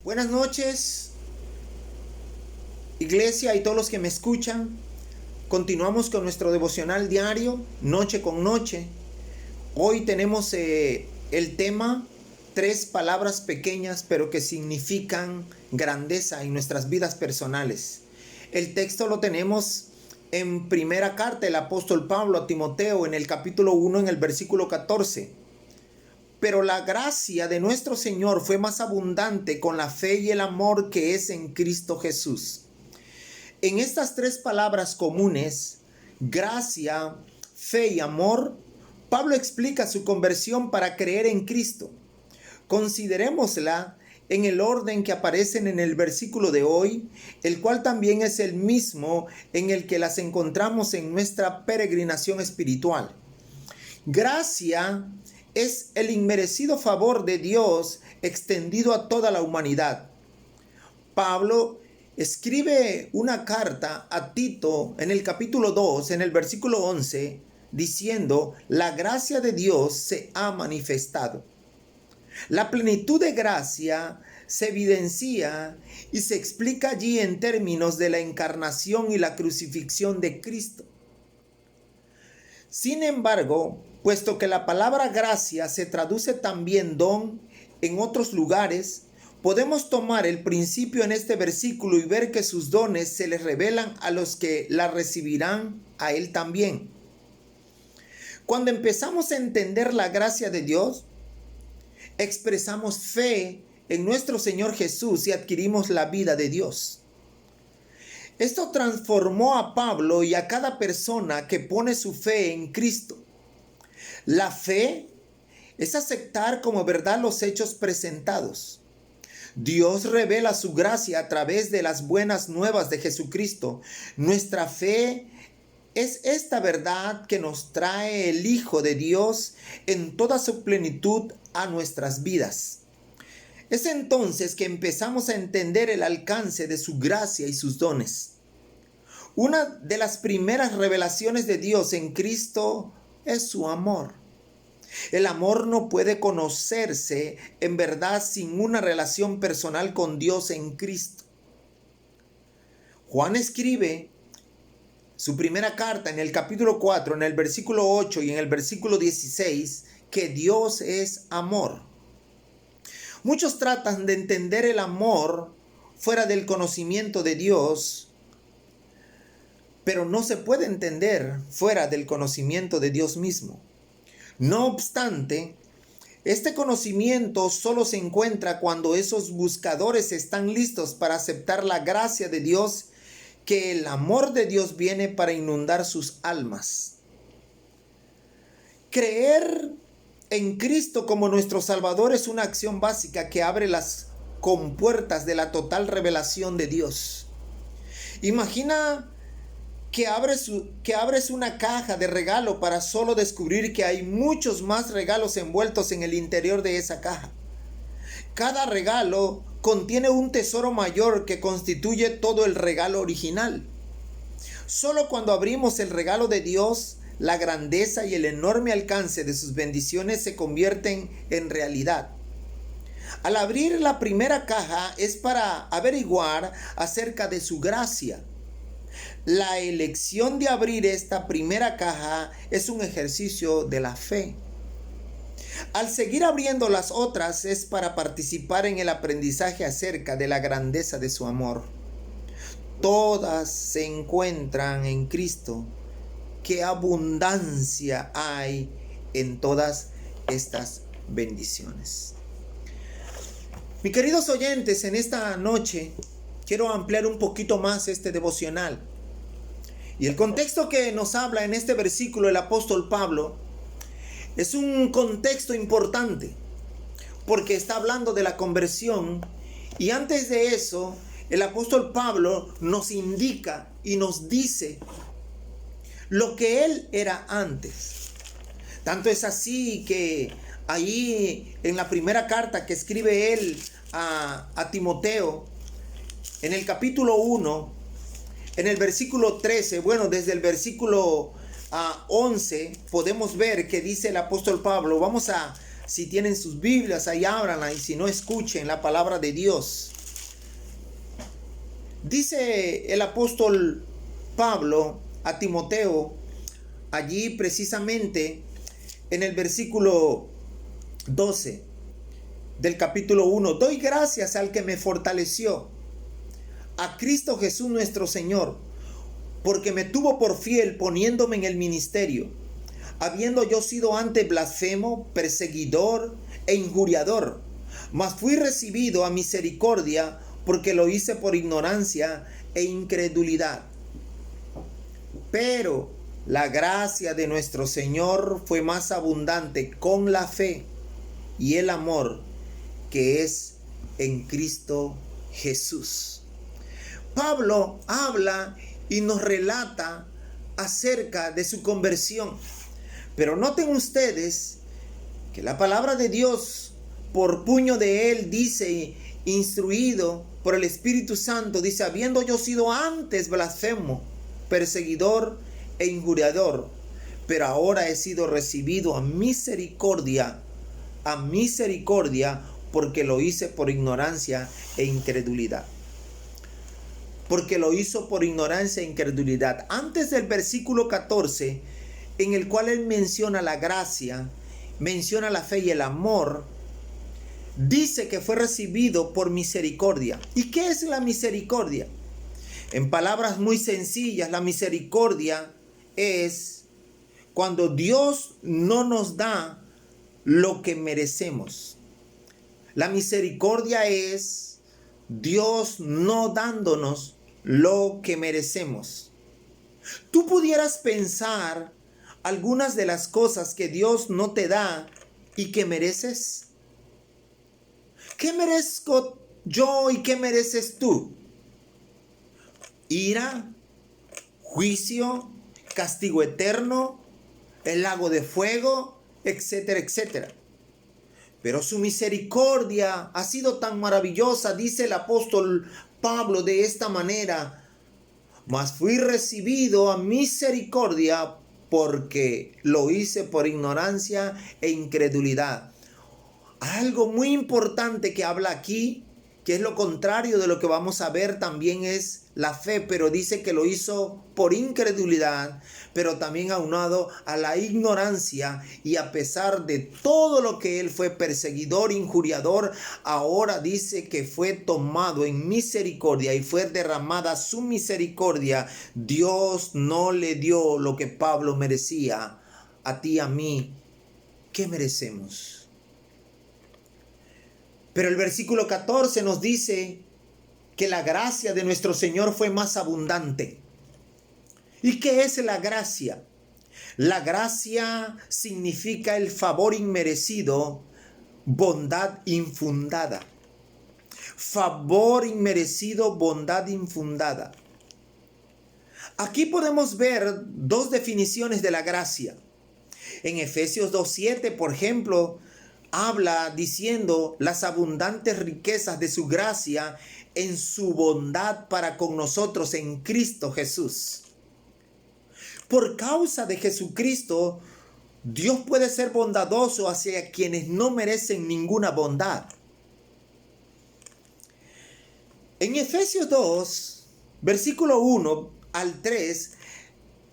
Buenas noches, iglesia y todos los que me escuchan. Continuamos con nuestro devocional diario, noche con noche. Hoy tenemos el tema, 3 palabras pequeñas pero que significan grandeza en nuestras vidas personales. El texto lo tenemos en primera carta del apóstol Pablo a Timoteo, en el capítulo 1, en el versículo 14. Pero la gracia de nuestro Señor fue más abundante con la fe y el amor que es en Cristo Jesús. En estas 3 palabras comunes, gracia, fe y amor, Pablo explica su conversión para creer en Cristo. Considerémosla en el orden que aparecen en el versículo de hoy, el cual también es el mismo en el que las encontramos en nuestra peregrinación espiritual. Gracia es el inmerecido favor de Dios extendido a toda la humanidad. Pablo escribe una carta a Tito en el capítulo 2, en el versículo 11, diciendo: la gracia de Dios se ha manifestado. La plenitud de gracia se evidencia y se explica allí en términos de la encarnación y la crucifixión de Cristo. Sin embargo, puesto que la palabra gracia se traduce también don en otros lugares, podemos tomar el principio en este versículo y ver que sus dones se les revelan a los que la recibirán a Él también. Cuando empezamos a entender la gracia de Dios, expresamos fe en nuestro Señor Jesús y adquirimos la vida de Dios. Esto transformó a Pablo y a cada persona que pone su fe en Cristo. La fe es aceptar como verdad los hechos presentados. Dios revela su gracia a través de las buenas nuevas de Jesucristo. Nuestra fe es esta verdad que nos trae el Hijo de Dios en toda su plenitud a nuestras vidas. Es entonces que empezamos a entender el alcance de su gracia y sus dones. Una de las primeras revelaciones de Dios en Cristo es su amor. El amor no puede conocerse en verdad sin una relación personal con Dios en Cristo. Juan escribe su primera carta en el capítulo 4, en el versículo 8 y en el versículo 16, que Dios es amor. Muchos tratan de entender el amor fuera del conocimiento de Dios, pero no se puede entender fuera del conocimiento de Dios mismo. No obstante, este conocimiento solo se encuentra cuando esos buscadores están listos para aceptar la gracia de Dios, que el amor de Dios viene para inundar sus almas. Creer en Cristo como nuestro Salvador es una acción básica que abre las compuertas de la total revelación de Dios. Imagina que abres una caja de regalo para solo descubrir que hay muchos más regalos envueltos en el interior de esa caja. Cada regalo contiene un tesoro mayor que constituye todo el regalo original. Solo cuando abrimos el regalo de Dios, la grandeza y el enorme alcance de sus bendiciones se convierten en realidad. Al abrir la primera caja es para averiguar acerca de su gracia. La elección de abrir esta primera caja es un ejercicio de la fe. Al seguir abriendo las otras es para participar en el aprendizaje acerca de la grandeza de su amor. Todas se encuentran en Cristo. ¡Qué abundancia hay en todas estas bendiciones! Mis queridos oyentes, en esta noche quiero ampliar un poquito más este devocional. Y el contexto que nos habla en este versículo el apóstol Pablo es un contexto importante, porque está hablando de la conversión, y antes de eso el apóstol Pablo nos indica y nos dice lo que él era antes. Tanto es así que ahí en la primera carta que escribe él a Timoteo, en el capítulo 1, en el versículo 13, desde el versículo 11 podemos ver que dice el apóstol Pablo. Vamos a Si tienen sus Biblias, ahí ábranla, y si no, escuchen la palabra de Dios. Dice el apóstol Pablo a Timoteo, allí precisamente en el versículo 12 del capítulo 1, doy gracias al que me fortaleció, a Cristo Jesús nuestro Señor, porque me tuvo por fiel poniéndome en el ministerio, habiendo yo sido antes blasfemo, perseguidor e injuriador, mas fui recibido a misericordia, porque lo hice por ignorancia e incredulidad. Pero la gracia de nuestro Señor fue más abundante con la fe y el amor que es en Cristo Jesús. Pablo habla y nos relata acerca de su conversión. Pero noten ustedes que la palabra de Dios, por puño de él, dice, instruido por el Espíritu Santo, dice, habiendo yo sido antes blasfemo, perseguidor e injuriador, pero ahora he sido recibido a misericordia, porque lo hice por ignorancia e incredulidad. Porque lo hizo por ignorancia e incredulidad. Antes del versículo 14, en el cual él menciona la gracia, menciona la fe y el amor, dice que fue recibido por misericordia. ¿Y qué es la misericordia? En palabras muy sencillas, la misericordia es cuando Dios no nos da lo que merecemos. La misericordia es Dios no dándonos lo que merecemos. Tú pudieras pensar algunas de las cosas que Dios no te da y que mereces. ¿Qué merezco yo y qué mereces tú? Ira, juicio, castigo eterno, el lago de fuego, etcétera, etcétera. Pero su misericordia ha sido tan maravillosa, dice el apóstol Pablo de esta manera, mas fui recibido a misericordia porque lo hice por ignorancia e incredulidad. Algo muy importante que habla aquí, que es lo contrario de lo que vamos a ver también, es la fe, pero dice que lo hizo por incredulidad, pero también aunado a la ignorancia, y a pesar de todo lo que él fue perseguidor, injuriador, ahora dice que fue tomado en misericordia y fue derramada su misericordia. Dios no le dio lo que Pablo merecía. A ti, a mí, ¿qué merecemos? Pero el versículo 14 nos dice que la gracia de nuestro Señor fue más abundante. ¿Y qué es la gracia? La gracia significa el favor inmerecido, bondad infundada. Favor inmerecido, bondad infundada. Aquí podemos ver dos definiciones de la gracia. En Efesios 2:7, por ejemplo, habla diciendo las abundantes riquezas de su gracia en su bondad para con nosotros en Cristo Jesús. Por causa de Jesucristo, Dios puede ser bondadoso hacia quienes no merecen ninguna bondad. En Efesios 2, versículo 1 al 3,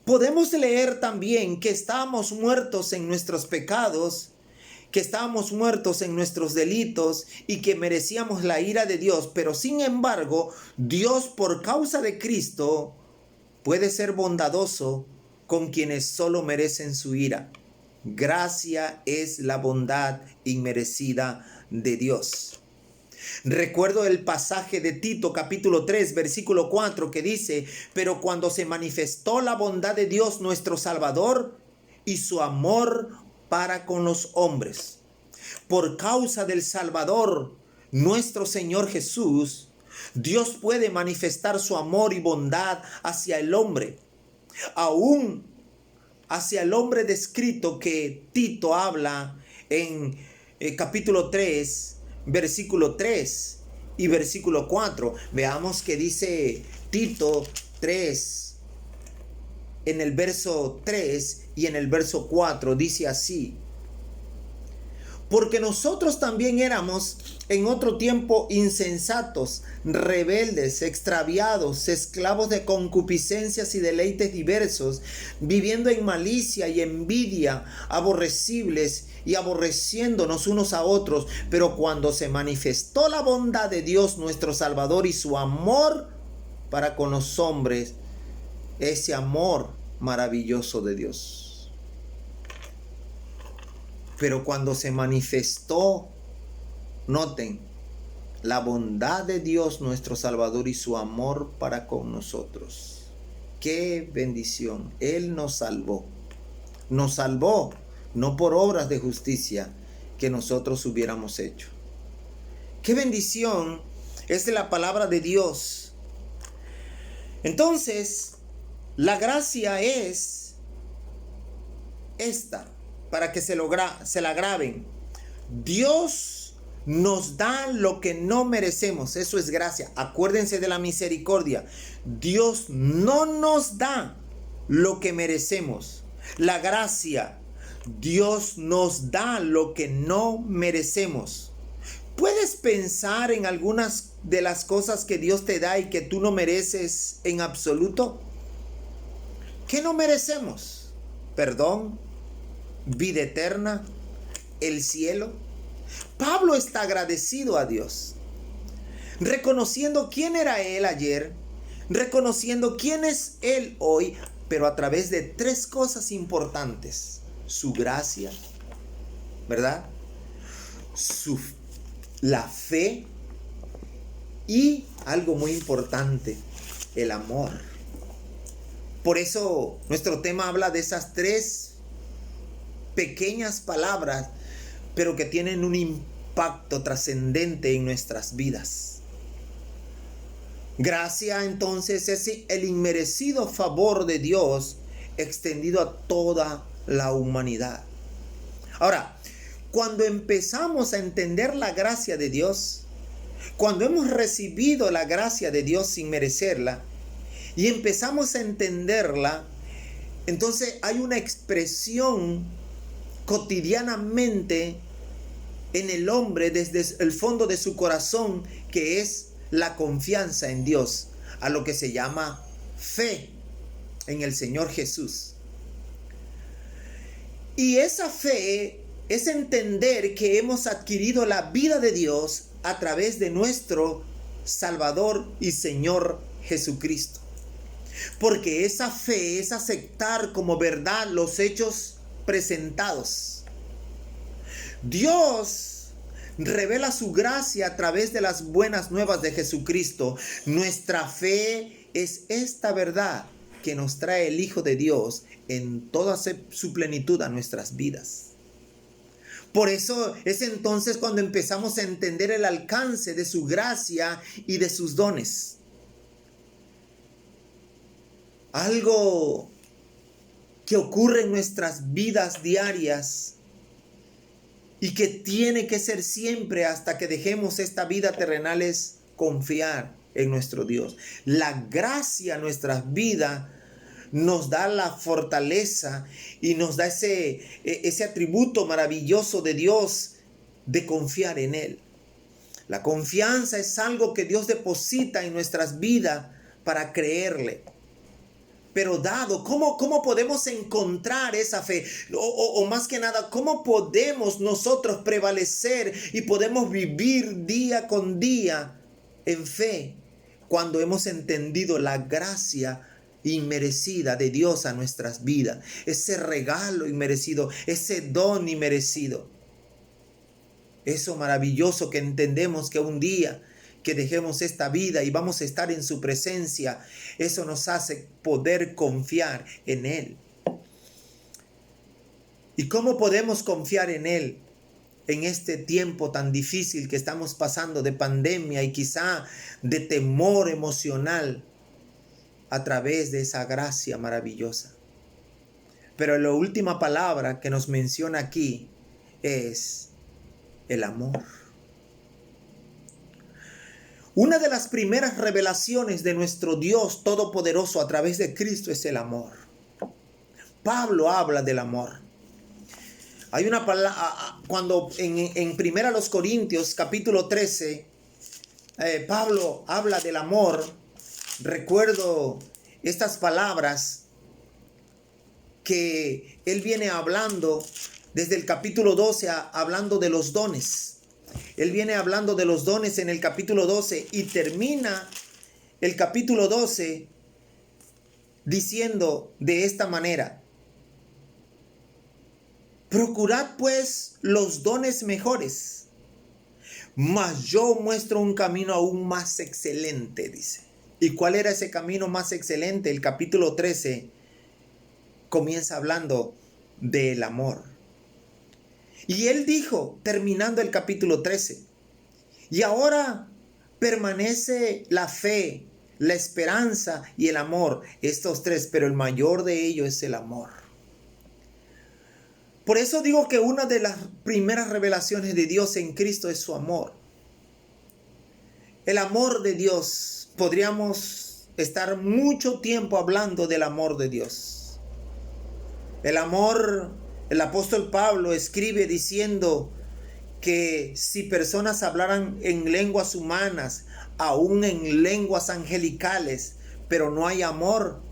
podemos leer también que estábamos muertos en nuestros pecados, que estábamos muertos en nuestros delitos y que merecíamos la ira de Dios, pero sin embargo, Dios por causa de Cristo puede ser bondadoso con quienes solo merecen su ira. Gracia es la bondad inmerecida de Dios. Recuerdo el pasaje de Tito capítulo 3 versículo 4 que dice: pero cuando se manifestó la bondad de Dios nuestro Salvador y su amor para con los hombres, por causa del Salvador nuestro Señor Jesús, Dios puede manifestar su amor y bondad hacia el hombre, aún hacia el hombre descrito que Tito habla en capítulo 3, versículo 3 y versículo 4. Veamos que dice Tito 3, en el verso 3 y en el verso 4, dice así: Porque nosotros también éramos en otro tiempo insensatos, rebeldes, extraviados, esclavos de concupiscencias y deleites diversos, viviendo en malicia y envidia, aborrecibles y aborreciéndonos unos a otros. Pero cuando se manifestó la bondad de Dios nuestro Salvador y su amor para con los hombres, ese amor maravilloso de Dios. Pero cuando se manifestó, noten, la bondad de Dios nuestro Salvador y su amor para con nosotros. ¡Qué bendición! Él nos salvó. Nos salvó, no por obras de justicia que nosotros hubiéramos hecho. ¡Qué bendición es la palabra de Dios! Entonces, la gracia es esta. Para que se la graben. Dios nos da lo que no merecemos. Eso es gracia. Acuérdense de la misericordia. Dios no nos da lo que merecemos. La gracia. Dios nos da lo que no merecemos. ¿Puedes pensar en algunas de las cosas que Dios te da y que tú no mereces en absoluto? ¿Qué no merecemos? Perdón, vida eterna, el cielo. Pablo está agradecido a Dios, reconociendo quién era Él ayer, reconociendo quién es Él hoy, pero a través de tres cosas importantes: su gracia, ¿verdad? La fe y algo muy importante, el amor. Por eso nuestro tema habla de esas tres pequeñas palabras, pero que tienen un impacto trascendente en nuestras vidas. Gracia, entonces, es el inmerecido favor de Dios extendido a toda la humanidad. Ahora, cuando empezamos a entender la gracia de Dios, cuando hemos recibido la gracia de Dios sin merecerla y empezamos a entenderla, entonces hay una expresión cotidianamente en el hombre desde el fondo de su corazón, que es la confianza en Dios, a lo que se llama fe en el Señor Jesús. Y esa fe es entender que hemos adquirido la vida de Dios a través de nuestro Salvador y Señor Jesucristo. Porque esa fe es aceptar como verdad los hechos presentados. Dios revela su gracia a través de las buenas nuevas de Jesucristo. Nuestra fe es esta verdad que nos trae el Hijo de Dios en toda su plenitud a nuestras vidas. Por eso es entonces cuando empezamos a entender el alcance de su gracia y de sus dones. Algo que ocurre en nuestras vidas diarias y que tiene que ser siempre hasta que dejemos esta vida terrenal es confiar en nuestro Dios. La gracia en nuestras vidas nos da la fortaleza y nos da ese atributo maravilloso de Dios de confiar en Él. La confianza es algo que Dios deposita en nuestras vidas para creerle. Pero dado, ¿cómo podemos encontrar esa fe? O más que nada, ¿cómo podemos nosotros prevalecer y podemos vivir día con día en fe cuando hemos entendido la gracia inmerecida de Dios a nuestras vidas? Ese regalo inmerecido, ese don inmerecido. Eso maravilloso que entendemos que un día que dejemos esta vida y vamos a estar en su presencia, eso nos hace poder confiar en Él. ¿Y cómo podemos confiar en Él en este tiempo tan difícil que estamos pasando de pandemia y quizá de temor emocional? A través de esa gracia maravillosa. Pero la última palabra que nos menciona aquí es el amor. Una de las primeras revelaciones de nuestro Dios Todopoderoso a través de Cristo es el amor. Pablo habla del amor. Hay una palabra, cuando en 1 Corintios capítulo 13, Pablo habla del amor. Recuerdo estas palabras que él viene hablando desde el capítulo 12, hablando de los dones. Él viene hablando de los dones en el capítulo 12 y termina el capítulo 12 diciendo de esta manera: procurad pues los dones mejores, mas yo muestro un camino aún más excelente, dice. ¿Y cuál era ese camino más excelente? El capítulo 13 comienza hablando del amor. Y él dijo, terminando el capítulo 13, y ahora permanece la fe, la esperanza y el amor, estos tres, pero el mayor de ellos es el amor. Por eso digo que una de las primeras revelaciones de Dios en Cristo es su amor. El amor de Dios, podríamos estar mucho tiempo hablando del amor de Dios. El amor, el apóstol Pablo escribe diciendo que si personas hablaran en lenguas humanas, aún en lenguas angelicales, pero no hay amor,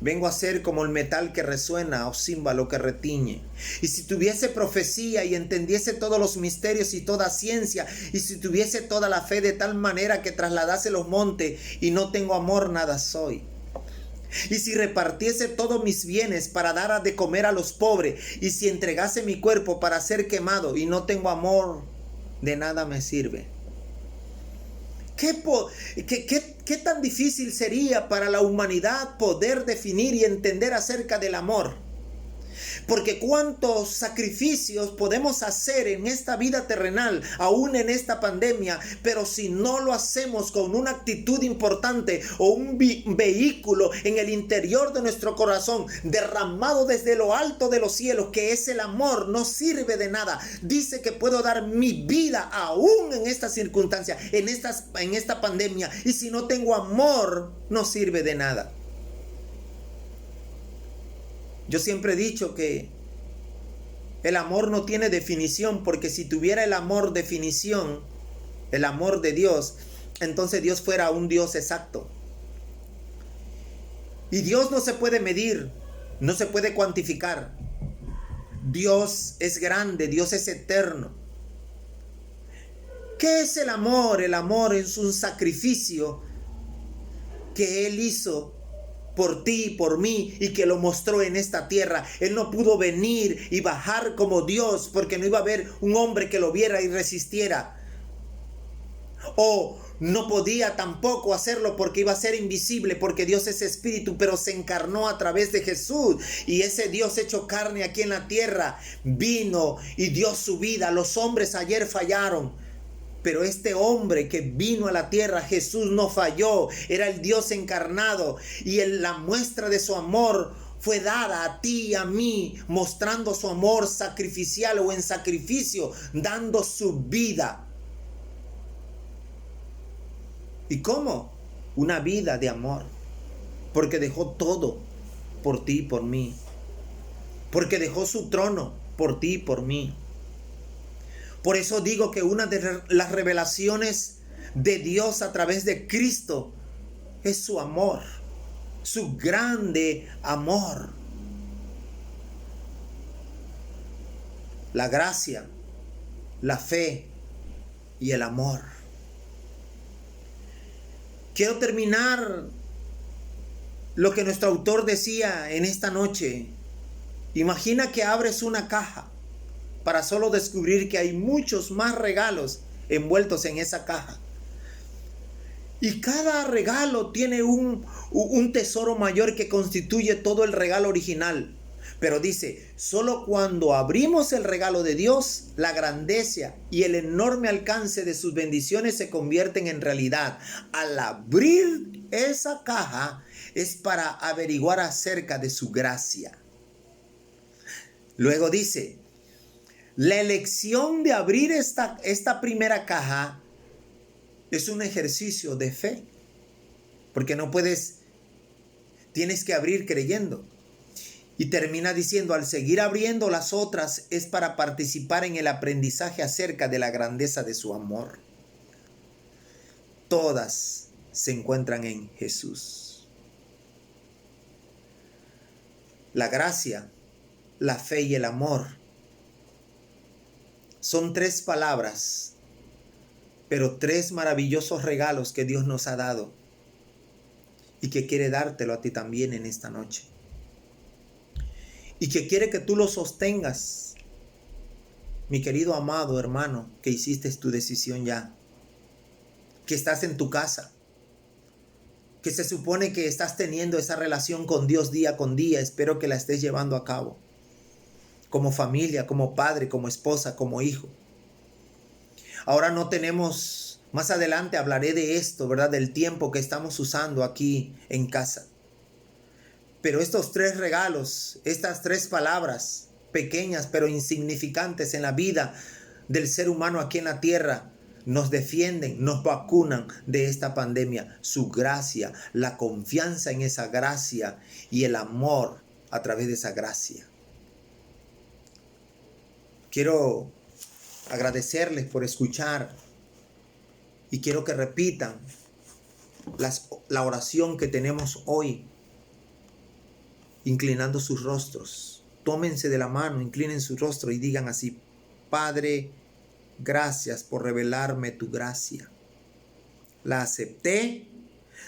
vengo a ser como el metal que resuena o címbalo que retiñe. Y si tuviese profecía y entendiese todos los misterios y toda ciencia, y si tuviese toda la fe de tal manera que trasladase los montes, y no tengo amor, nada soy. Y si repartiese todos mis bienes para dar de comer a los pobres, y si entregase mi cuerpo para ser quemado, y no tengo amor, de nada me sirve. ¿Qué tan difícil sería para la humanidad poder definir y entender acerca del amor? Porque cuántos sacrificios podemos hacer en esta vida terrenal, aún en esta pandemia, pero si no lo hacemos con una actitud importante o un vehículo en el interior de nuestro corazón, derramado desde lo alto de los cielos, que es el amor, no sirve de nada. Dice que puedo dar mi vida aún en esta circunstancia, en esta pandemia, y si no tengo amor, no sirve de nada. Yo siempre he dicho que el amor no tiene definición, porque si tuviera el amor definición, el amor de Dios, entonces Dios fuera un Dios exacto. Y Dios no se puede medir, no se puede cuantificar. Dios es grande, Dios es eterno. ¿Qué es el amor? El amor es un sacrificio que Él hizo por ti y por mí, y que lo mostró en esta tierra. Él no pudo venir y bajar como Dios, porque no iba a haber un hombre que lo viera y resistiera. O no podía tampoco hacerlo porque iba a ser invisible, porque Dios es espíritu, pero se encarnó a través de Jesús. Y ese Dios hecho carne aquí en la tierra vino y dio su vida. Los hombres ayer fallaron, pero este hombre que vino a la tierra, Jesús, no falló. Era el Dios encarnado. Y la muestra de su amor fue dada a ti y a mí, mostrando su amor sacrificial o en sacrificio, dando su vida. ¿Y cómo? Una vida de amor. Porque dejó todo por ti y por mí. Porque dejó su trono por ti y por mí. Por eso digo que una de las revelaciones de Dios a través de Cristo es su amor, su grande amor. La gracia, la fe y el amor. Quiero terminar lo que nuestro autor decía en esta noche. Imagina que abres una caja para solo descubrir que hay muchos más regalos envueltos en esa caja. Y cada regalo tiene un tesoro mayor que constituye todo el regalo original. Pero dice, solo cuando abrimos el regalo de Dios, la grandeza y el enorme alcance de sus bendiciones se convierten en realidad. Al abrir esa caja es para averiguar acerca de su gracia. Luego dice, la elección de abrir esta primera caja es un ejercicio de fe, porque no puedes, tienes que abrir creyendo. Y termina diciendo, al seguir abriendo las otras es para participar en el aprendizaje acerca de la grandeza de su amor. Todas se encuentran en Jesús. La gracia, la fe y el amor son 3 palabras, pero 3 maravillosos regalos que Dios nos ha dado y que quiere dártelo a ti también en esta noche. Y que quiere que tú lo sostengas, mi querido amado hermano, que hiciste tu decisión ya, que estás en tu casa, que se supone que estás teniendo esa relación con Dios día con día. Espero que la estés llevando a cabo, como familia, como padre, como esposa, como hijo. Ahora no tenemos, más adelante hablaré de esto, ¿verdad? Del tiempo que estamos usando aquí en casa. Pero estos 3 regalos, estas 3 palabras pequeñas pero insignificantes en la vida del ser humano aquí en la tierra, nos defienden, nos vacunan de esta pandemia. Su gracia, la confianza en esa gracia y el amor a través de esa gracia. Quiero agradecerles por escuchar y quiero que repitan la oración que tenemos hoy, inclinando sus rostros. Tómense de la mano, inclinen su rostro y digan así: Padre, gracias por revelarme tu gracia. La acepté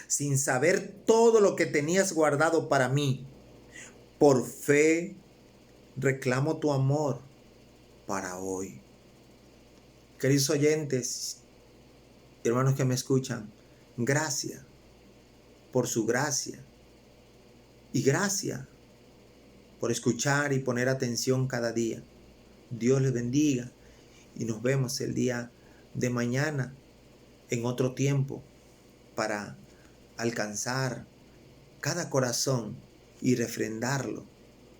sin saber todo lo que tenías guardado para mí. Por fe reclamo tu amor para hoy. Queridos oyentes, hermanos que me escuchan, gracias por su gracia. Y gracias por escuchar y poner atención cada día. Dios les bendiga y nos vemos el día de mañana en otro tiempo para alcanzar cada corazón y refrendarlo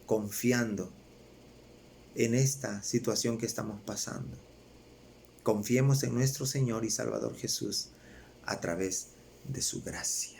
confiando en esta situación que estamos pasando. Confiemos en nuestro Señor y Salvador Jesús a través de su gracia.